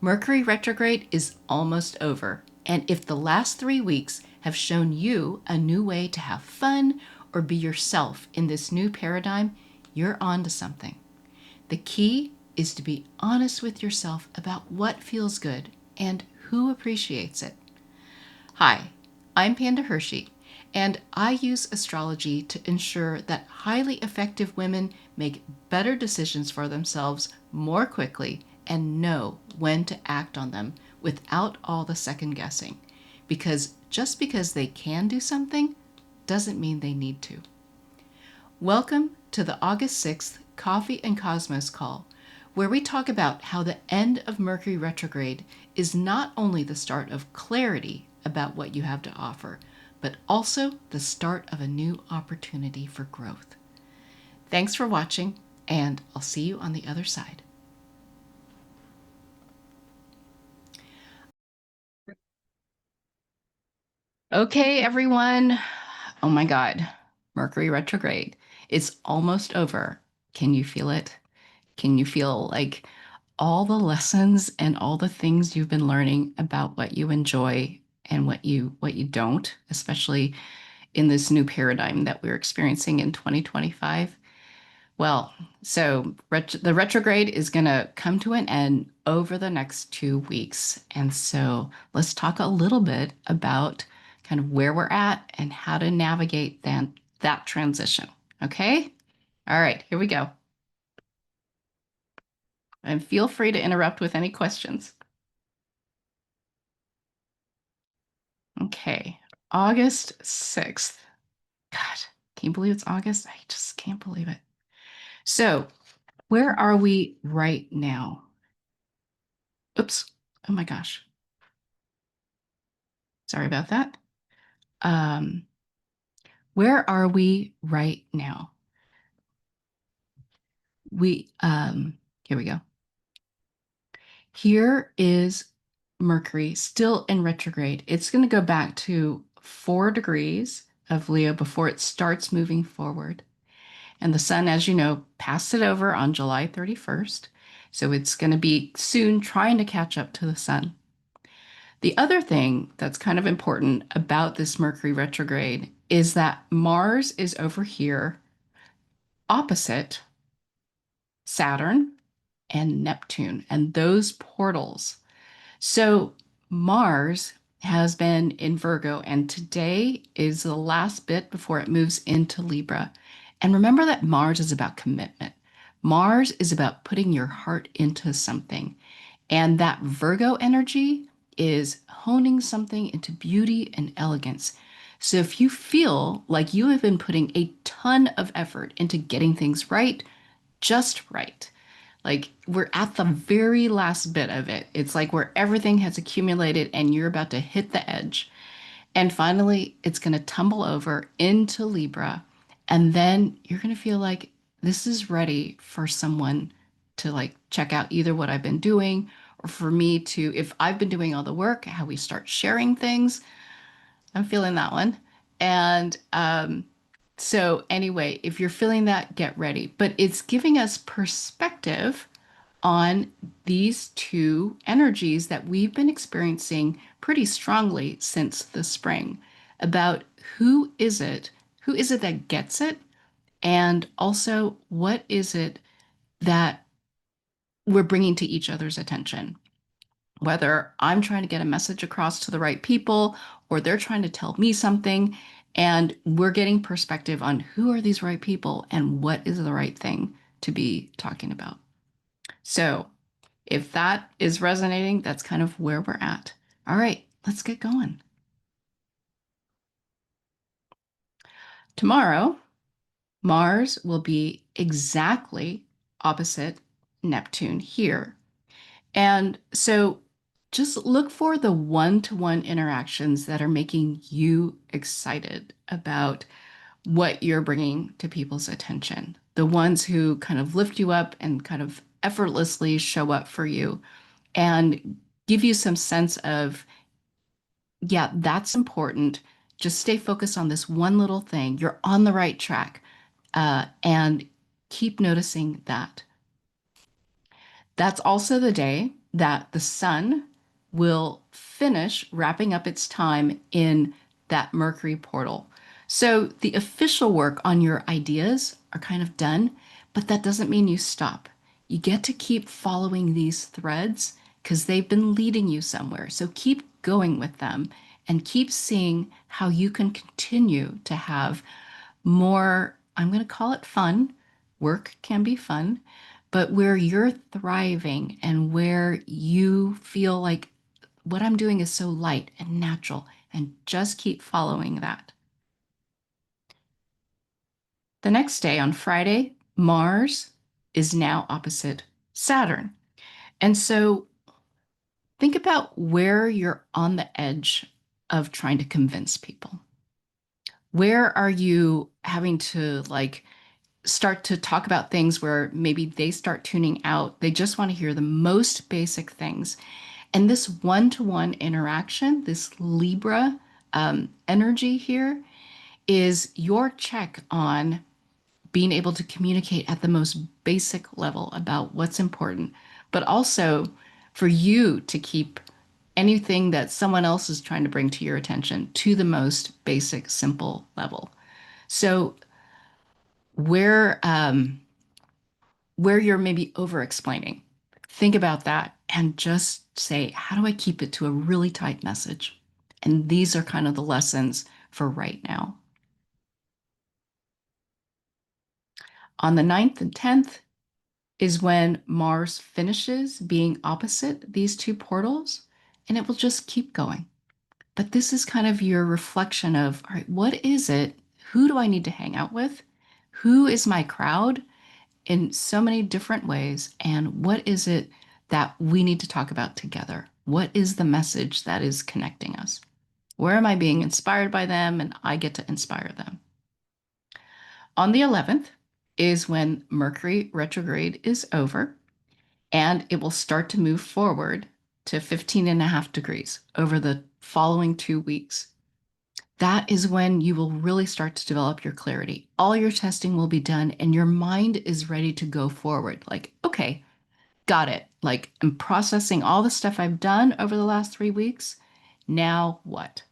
Mercury retrograde is almost over, and if the last 3 weeks have shown you a new way to have fun or be yourself in this new paradigm, you're on to something. The key is to be honest with yourself about what feels good and who appreciates it. Hi, I'm Panda Hershey, and I use astrology to ensure that highly effective women make better decisions for themselves more quickly and know when to act on them without all the second guessing. Because just because they can do something doesn't mean they need to. Welcome to the August 6th Coffee and Cosmos call, where we talk about how the end of Mercury retrograde is not only the start of clarity about what you have to offer, but also the start of a new opportunity for growth. Thanks for watching, and I'll see you on the other side. Okay, everyone. Oh my God, Mercury retrograde. It's almost over. Can you feel it? Can you feel like all the lessons and all the things you've been learning about what you enjoy and what you don't, especially in this new paradigm that we're experiencing in 2025? Well, so the retrograde is going to come to an end over the next 2 weeks. And so let's talk a little bit about kind of where we're at and how to navigate that transition. Okay? All right, here we go. And feel free to interrupt with any questions. Okay, August 6th. God, can you believe it's August? I just can't believe it. So, where are we right now? Oops. Oh my gosh. Sorry about that. Um, where are we right now? Here we go. Here is Mercury still in retrograde. It's going to go back to 4 degrees of Leo before it starts moving forward. And the sun, as you know, passed it over on July 31st. So it's going to be soon trying to catch up to the sun. The other thing that's kind of important about this Mercury retrograde is that Mars is over here opposite Saturn and Neptune and those portals. So Mars has been in Virgo, and today is the last bit before it moves into Libra. And remember that Mars is about commitment. Mars is about putting your heart into something. And that Virgo energy is honing something into beauty and elegance. So if you feel like you have been putting a ton of effort into getting things right, just right, like we're at the very last bit of it. It's like where everything has accumulated and you're about to hit the edge. And finally, it's going to tumble over into Libra. And then you're going to feel like this is ready for someone to like check out either what I've been doing or for me to, if I've been doing all the work, how we start sharing things. I'm feeling that one. And so, anyway, if you're feeling that, get ready. But it's giving us perspective on these two energies that we've been experiencing pretty strongly since the spring about who is it that gets it, and also what is it that we're bringing to each other's attention. Whether I'm trying to get a message across to the right people or they're trying to tell me something, and we're getting perspective on who are these right people and what is the right thing to be talking about. So, if that is resonating, that's kind of where we're at. All right, let's get going. Tomorrow, Mars will be exactly opposite Neptune here. And so just look for the one-to-one interactions that are making you excited about what you're bringing to people's attention. The ones who kind of lift you up and kind of effortlessly show up for you and give you some sense of, yeah, that's important. Just stay focused on this one little thing. You're on the right track. And keep noticing that. That's also the day that the sun will finish wrapping up its time in that Mercury portal. So the official work on your ideas are kind of done, but that doesn't mean you stop. You get to keep following these threads because they've been leading you somewhere. So keep going with them and keep seeing how you can continue to have more, I'm going to call it fun. Work can be fun, but where you're thriving and where you feel like what I'm doing is so light and natural, and just keep following that. The next day on Friday, Mars is now opposite Saturn. And so think about where you're on the edge of trying to convince people. Where are you having to start to talk about things where maybe they start tuning out? They just want to hear the most basic things. And this one-to-one interaction, this Libra energy here, is your check on being able to communicate at the most basic level about what's important, but also for you to keep anything that someone else is trying to bring to your attention to the most basic, simple level. So where where you're maybe over explaining, think about that and just say, how do I keep it to a really tight message? And these are kind of the lessons for right now. On the 9th and 10th is when Mars finishes being opposite these two portals, and it will just keep going. But this is kind of your reflection of, all right, what is it? Who do I need to hang out with? Who is my crowd in so many different ways? And what is it that we need to talk about together? What is the message that is connecting us? Where am I being inspired by them? And I get to inspire them. On the 11th is when Mercury retrograde is over, and it will start to move forward to 15.5 degrees over the following 2 weeks. That is when you will really start to develop your clarity. All your testing will be done, and your mind is ready to go forward. Like, okay, got it. Like, I'm processing all the stuff I've done over the last 3 weeks. Now what?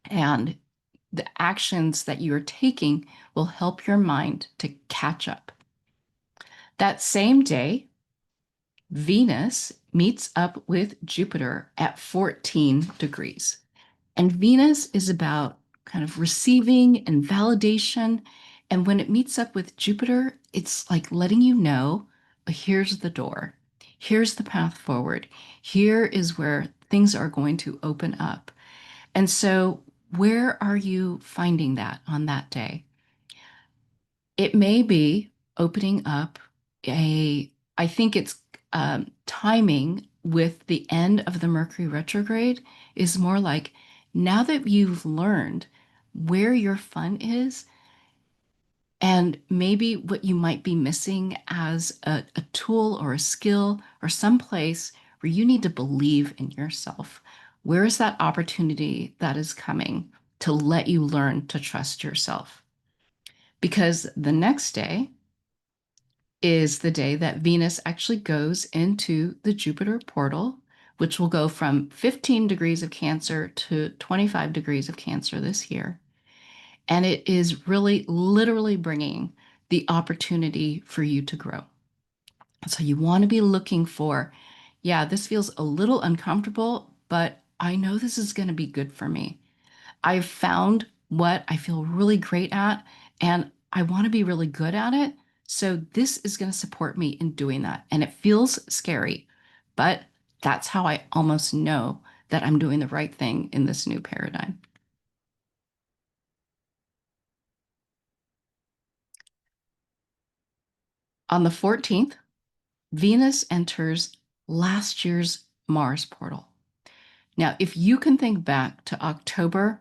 And the actions that you're taking will help your mind to catch up. That same day, Venus meets up with Jupiter at 14 degrees. And Venus is about kind of receiving and validation. And when it meets up with Jupiter, it's like letting you know, here's the door, here's the path forward, here is where things are going to open up. And so, where are you finding that on that day? It may be opening up I think it's timing with the end of the Mercury retrograde is more like now that you've learned where your fun is and maybe what you might be missing as a tool or a skill or some place where you need to believe in yourself. Where is that opportunity that is coming to let you learn to trust yourself? Because the next day is the day that Venus actually goes into the Jupiter portal, which will go from 15 degrees of Cancer to 25 degrees of Cancer this year. And it is really literally bringing the opportunity for you to grow. So you want to be looking for, yeah, this feels a little uncomfortable, but I know this is going to be good for me. I've found what I feel really great at, and I want to be really good at it. So this is going to support me in doing that. And it feels scary, but that's how I almost know that I'm doing the right thing in this new paradigm. On the 14th, Venus enters last year's Mars portal. Now, if you can think back to October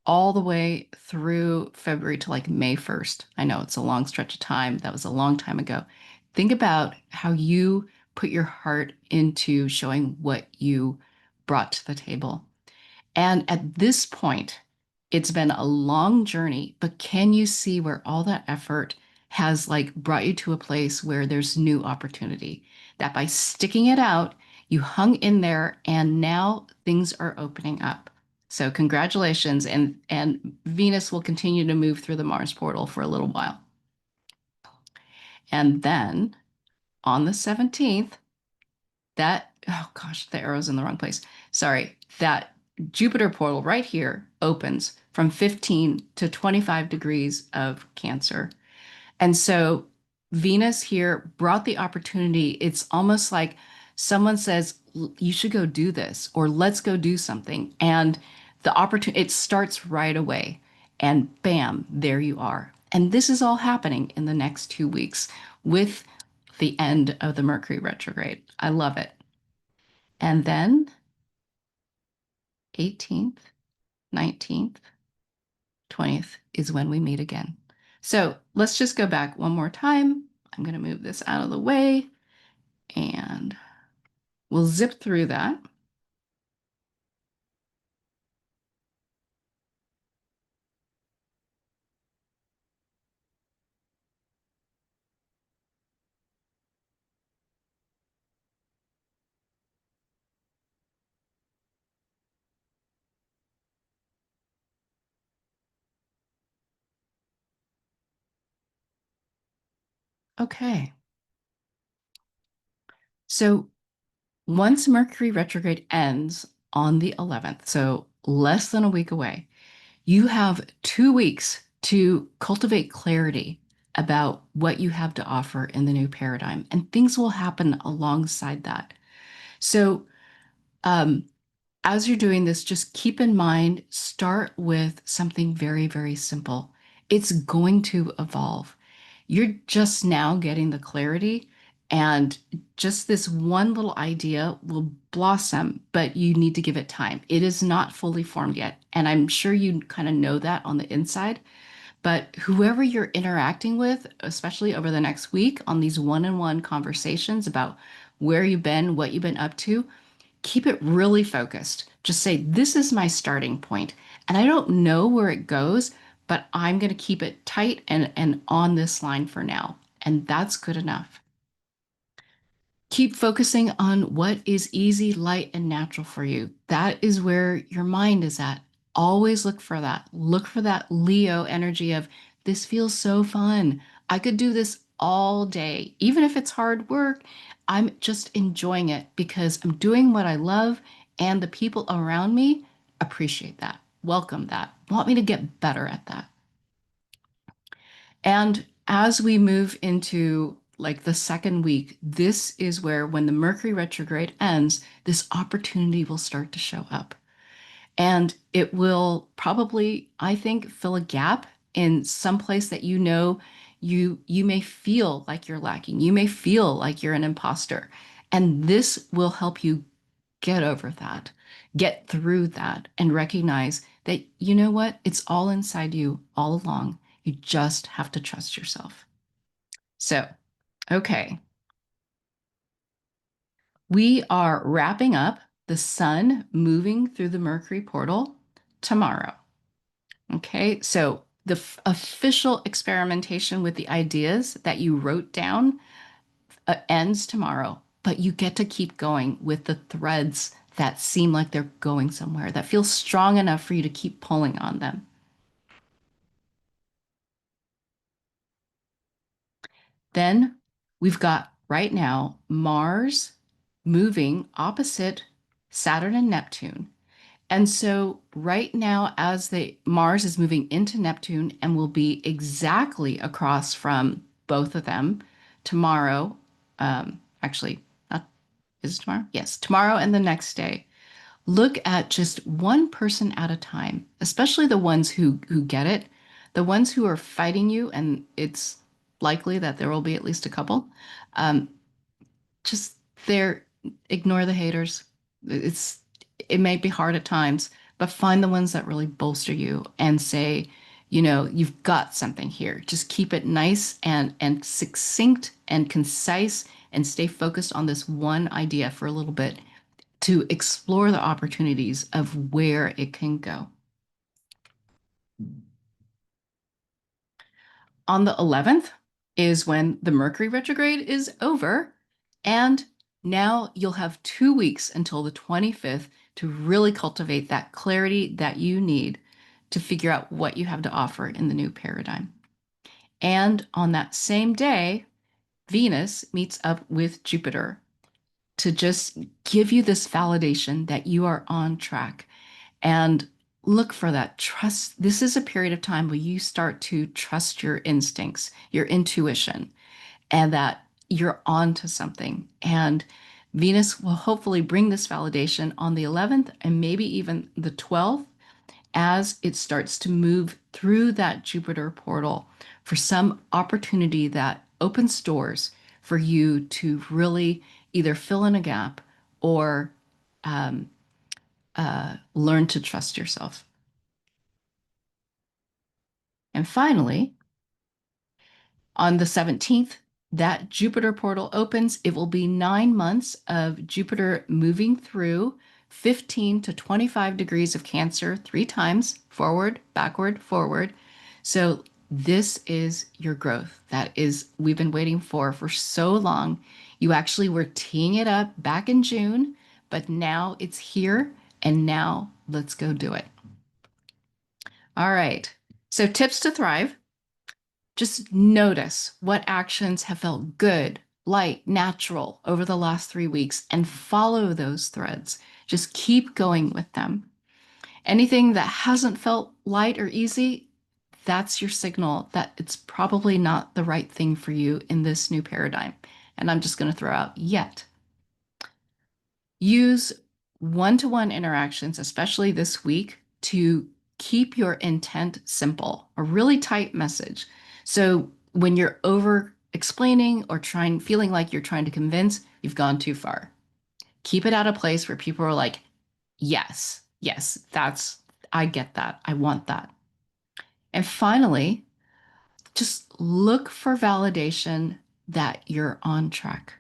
all the way through February to like May 1st, I know it's a long stretch of time. That was a long time ago. Think about how you put your heart into showing what you brought to the table. And at this point, it's been a long journey, but can you see where all that effort has like brought you to a place where there's new opportunity? That by sticking it out, You hung in there, and now things are opening up. So congratulations, and Venus will continue to move through the Mars portal for a little while. And then on the 17th, oh gosh, the arrow's in the wrong place. Sorry, that Jupiter portal right here opens from 15 to 25 degrees of Cancer. And so Venus here brought the opportunity. It's almost like someone says, you should go do this, or let's go do something. And the opportunity, it starts right away. And bam, there you are. And this is all happening in the next 2 weeks with the end of the Mercury retrograde. I love it. And then 18th, 19th, 20th is when we meet again. So let's just go back one more time. I'm going to move this out of the way and we'll zip through that. Okay. So once Mercury retrograde ends on the 11th, so less than a week away, you have 2 weeks to cultivate clarity about what you have to offer in the new paradigm, and things will happen alongside that. So, um, as you're doing this, just keep in mind, start with something very, very simple. It's going to evolve. You're just now getting the clarity, and just this one little idea will blossom, but you need to give it time. It is not fully formed yet. And I'm sure you kind of know that on the inside. But whoever you're interacting with, especially over the next week on these one-on-one conversations about where you've been, what you've been up to, keep it really focused. Just say, this is my starting point, and I don't know where it goes, but I'm going to keep it tight and on this line for now. And that's good enough. Keep focusing on what is easy, light, and natural for you. That is where your mind is at. Always look for that. Look for that Leo energy of, this feels so fun. I could do this all day. Even if it's hard work, I'm just enjoying it because I'm doing what I love, and the people around me appreciate that, welcome that, want me to get better at that. And as we move into like the second week, this is where, when the Mercury retrograde ends, this opportunity will start to show up. And it will probably, I think, fill a gap in some place that you may feel like you're lacking. You may feel like you're an imposter. And this will help you get over that, get through that, and recognize that, you know what? It's all inside you all along. You just have to trust yourself. So, okay, we are wrapping up the sun moving through the Mercury portal tomorrow. Okay, so the official experimentation with the ideas that you wrote down ends tomorrow, but you get to keep going with the threads that seem like they're going somewhere, that feel strong enough for you to keep pulling on them. Then we've got right now Mars moving opposite Saturn and Neptune. And so right now, as the Mars is moving into Neptune and will be exactly across from both of them tomorrow, actually, not, is it tomorrow? Yes, tomorrow and the next day. Look at just one person at a time, especially the ones who get it, the ones who are fighting you, and it's likely that there will be at least a couple. Um, just there, ignore the haters. It's it may be hard at times, but find the ones that really bolster you and say, you've got something here. Just keep it nice and succinct and concise, and stay focused on this one idea for a little bit to explore the opportunities of where it can go. On the 11th is when the Mercury retrograde is over, and Now you'll have 2 weeks until the 25th to really cultivate that clarity that you need to figure out what you have to offer in the new paradigm. And on that same day, Venus meets up with Jupiter to just give you this validation that you are on track. And look for that trust. This is a period of time where you start to trust your instincts, your intuition, and that you're on to something. And Venus will hopefully bring this validation on the 11th and maybe even the 12th as it starts to move through that Jupiter portal for some opportunity that opens doors for you to really either fill in a gap or um, learn to trust yourself. And finally, on the 17th, that Jupiter portal opens. It will be 9 months of Jupiter moving through 15 to 25 degrees of Cancer 3 times, forward, backward, forward. So this is your growth. That is, we've been waiting for so long. You actually were teeing it up back in June, but now it's here, and now let's go do it. All right. So tips to thrive. Just notice what actions have felt good, light, natural over the last 3 weeks and follow those threads. Just keep going with them. Anything that hasn't felt light or easy, that's your signal that it's probably not the right thing for you in this new paradigm. And I'm just going to throw out yet. Use one-to-one interactions, especially this week, to keep your intent simple, a really tight message. So when you're over explaining or feeling like you're trying to convince, you've gone too far. Keep it at a place where people are like, yes, yes, I get that. I want that. And finally, just look for validation that you're on track,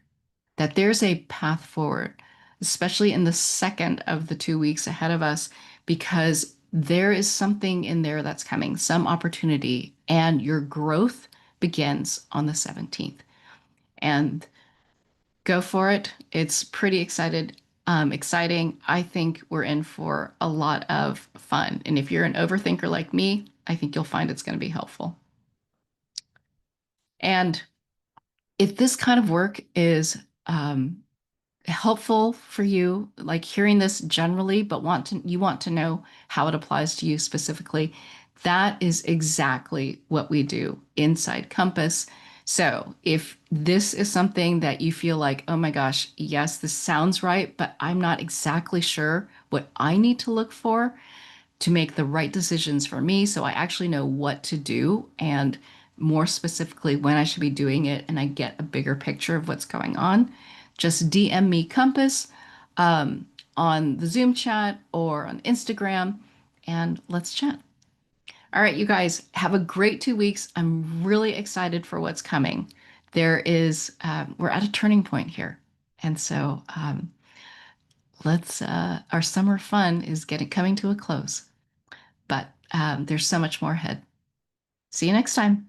that there's a path forward, especially in the second of the 2 weeks ahead of us, because there is something in there that's coming, some opportunity, and your growth begins on the 17th. And go for it. It's pretty exciting. I think we're in for a lot of fun. And if you're an overthinker like me, I think you'll find it's going to be helpful. And if this kind of work is helpful for you, like hearing this generally, but you want to know how it applies to you specifically, that is exactly what we do inside Compass. So if this is something that you feel like, oh my gosh, yes, this sounds right, but I'm not exactly sure what I need to look for to make the right decisions for me, so I actually know what to do and more specifically when I should be doing it, and I get a bigger picture of what's going on, just DM me Compass on the Zoom chat or on Instagram, and let's chat. All right, you guys, have a great 2 weeks. I'm really excited for what's coming. We're at a turning point here. And so our summer fun is coming to a close, but there's so much more ahead. See you next time.